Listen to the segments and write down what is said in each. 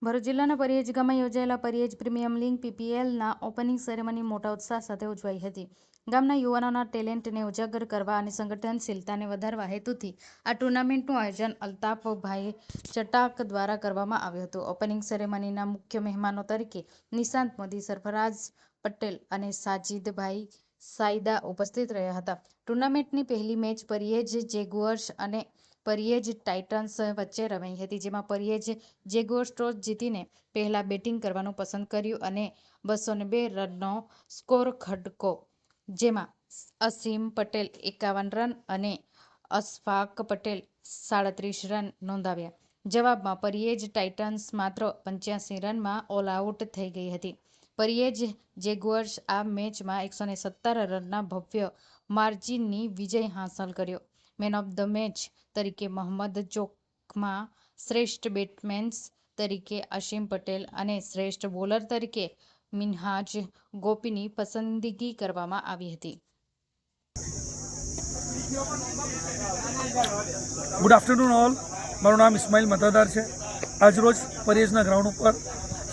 ભરૂચ જિલ્લાના પરિયેજ ગામમાં યોજાયેલા પરિયેજ પ્રીમિયમ લીગ PPLના ઓપનિંગ સેરેમની મોટા ઉત્સાહ સાથે ઉજવાઈ હતી. ગામના યુવાનોના ટેલેન્ટને ઉજાગર કરવા અને સંગઠનશીલતાને વધારવા હેતુથી આ ટુર્નામેન્ટનું આયોજન અલ્તાફભાઈ ચટાક દ્વારા કરવામાં આવ્યું હતું. ઓપનિંગ સેરેમનીના મુખ્ય મહેમાનો તરીકે નિશાંત મોદી, સરફરાઝ પટેલ અને સાજીદભાઈ સાયદા ઉપસ્થિત રહ્યા હતા. ટુર્નામેન્ટની પહેલી મેચ પરિયેજ જેગુઅર્સ અને પરિયેજ ટાઇટન્સ વચ્ચે રમાઈ હતી, જેમાં પરિયેજ જેગુઅર્સ ટોસ જીતીને પહેલા બેટિંગ કરવાનું પસંદ કર્યું અને 202 રનનો સ્કોર ખડકો, જેમાં અસીમ પટેલ 51 રન અને અશફાક પટેલ 37 રન નોંધાવ્યા. જવાબમાં પરિયેજ ટાઇટન્સ માત્ર 85 રનમાં ઓલ આઉટ થઈ ગઈ હતી. પરિયેજ જેગુઅર્સ આ મેચમાં 117 રનના ભવ્ય માર્જિનની વિજય હાંસલ કર્યો. મેન ઓફ ધ મેચ તરીકે મોહમ્મદ ચોકમાં, શ્રેષ્ઠ બેટ્સમેન તરીકે અસીમ પટેલ અને શ્રેષ્ઠ બોલર તરીકે મિન્હાજ ગોપીની પસંદગી કરવામાં આવી હતી. Good afternoon all. મારું નામ ઇસ્માઇલ મતાદાર છે. આજરોજ પરિયેજના ગ્રાઉન્ડ ઉપર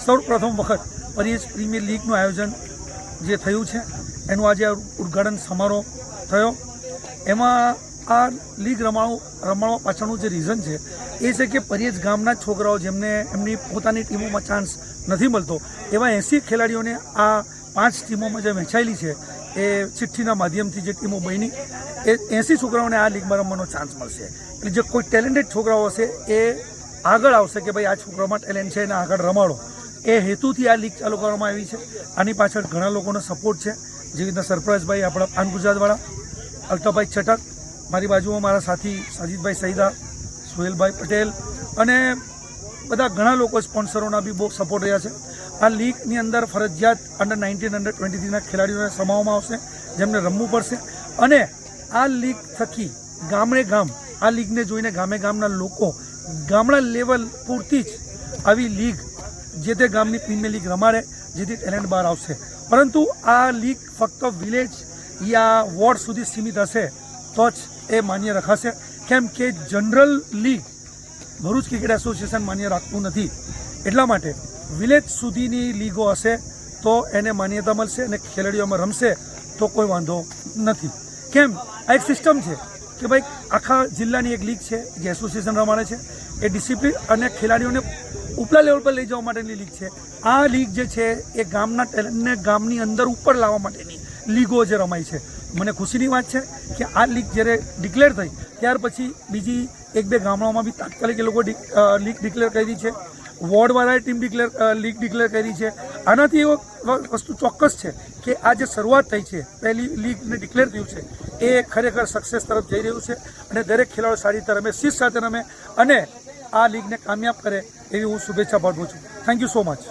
સૌપ્રથમ વખત પરિયેજ પ્રીમિયર લીગનું આયોજન જે થયું છે એનું આજે ઉદ્ઘાટન સમારોહ થયો. એમાં આ લીગ રમાડવા પાછળનું જે રીઝન છે એ છે કે પરિયેજ ગામના છોકરાઓ જેમને એમની પોતાની ટીમોમાં ચાન્સ નથી મળતો એવા 80 ખેલાડીઓને આ 5 ટીમોમાં જે વહેંચાયેલી છે એ ચિઠ્ઠીના માધ્યમથી જે ટીમો બની એ 80 છોકરાઓને આ લીગમાં રમવાનો ચાન્સ મળશે. એટલે જે કોઈ ટેલેન્ટેડ છોકરાઓ હશે એ આગળ આવશે કે ભાઈ આ છોકરાઓમાં ટેલેન્ટ છે એને આગળ રમાડો, એ હેતુથી આ લીગ ચાલુ કરવામાં આવી છે. આની પાછળ ઘણા લોકોનો સપોર્ટ છે, જેવી રીતના સરફરાઝભાઈ આપણા પાન ગુજરાતવાળા, અલ્તાફભાઈ ચટક, મારી બાજુમાં મારા સાથી સાજીદભાઈ સૈદા, સુહેલભાઈ પટેલ અને બધા ઘણા લોકો સ્પોન્સરોના બી બહુ સપોર્ટ રહ્યા છે. આ લીગની અંદર ફરજિયાત અંડર-19, અંડર-23ના ખેલાડીઓને સમાવવામાં આવશે, જેમને રમવું પડશે. અને આ લીગ થકી ગામડે ગામ આ લીગને જોઈને ગામે ગામના લોકો ગામડા લેવલ પૂરતી જ આવી લીગ જે તે ગામની પ્રીમિયર લીગ રમાડે, જેથી ટેલેન્ટ બહાર આવશે. પરંતુ આ લીગ ફક્ત વિલેજ યા વોર્ડ સુધી સીમિત હશે તો જ એ માન્ય રખાશે, કેમ કે general league Bharuch cricket association માન્ય રાખતું નથી. એટલા માટે વિલેજ સુધીની લીગો હશે તો એને માન્યતા મળશે અને ખેલાડીઓમાં રમશે તો કોઈ વાંધો નથી. કેમ આ એક સિસ્ટમ છે કે ભાઈ આખા જિલ્લાની એક લીગ છે જે એસોસિએશન રમાડે છે, એ ડિસિપ્લિન અને ખેલાડીઓને ઉપલા લેવલ પર લઈ જવા માટેની લીગ છે. આ લીગ જે છે એ ગામના ટેલેન્ટને ગામની અંદર ઉપર લાવવા માટેની લીગો જે રમાય છે. મને ખુશીની વાત છે કે આ લીગ જ્યારે ડિક્લેર થઈ ત્યાર પછી બીજી 1-2 ગામડાઓમાં બી તાત્કાલિક એ લોકો લીગ ડિક્લેર કરી છે. વોર્ડવાળાએ ટીમ લીગ ડિક્લેર કરી છે. આનાથી એવો વસ્તુ ચોક્કસ છે કે આ જે શરૂઆત થઈ છે, પહેલી લીગને ડિક્લેર થયું છે, એ ખરેખર સક્સેસ તરફ જઈ રહ્યું છે અને દરેક ખેલાડીઓ સારી રીતે રમે, શિસ્ત સાથે રમે અને આ લીગને કામયાબ કરે એવી હું શુભેચ્છા પાઠવું છું. Thank you so much.